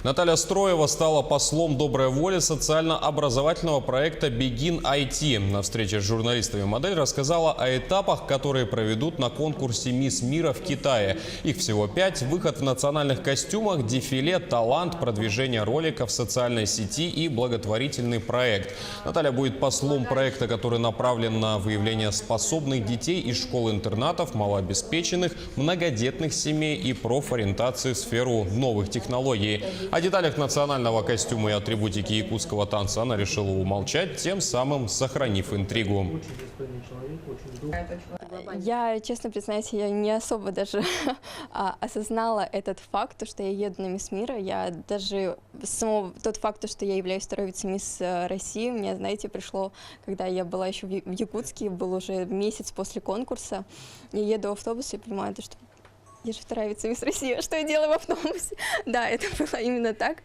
Наталья Строева стала послом доброй воли социально-образовательного проекта Begin IT. На встрече с журналистами модель рассказала о этапах, которые проведут на конкурсе «Мисс Мира» в Китае. Их всего 5. Выход в национальных костюмах, дефиле, талант, продвижение ролика в социальной сети и благотворительный проект. Наталья будет послом проекта, который направлен на выявление способных детей из школ-интернатов, малообеспеченных, многодетных семей и профориентации в сферу новых технологий. О деталях национального костюма и атрибутики якутского танца она решила умолчать, тем самым сохранив интригу. Я, честно признаюсь, я не особо даже осознала этот факт, что я еду на Мисс Мира. Я даже тот факт, что я являюсь второй вице-мисс России, мне, знаете, пришло, когда я была еще в Якутске, был уже месяц после конкурса. Я еду в автобусе и понимаю, что я же вторая вице-мисс России, что я делаю в автобусе? Да, это было именно так.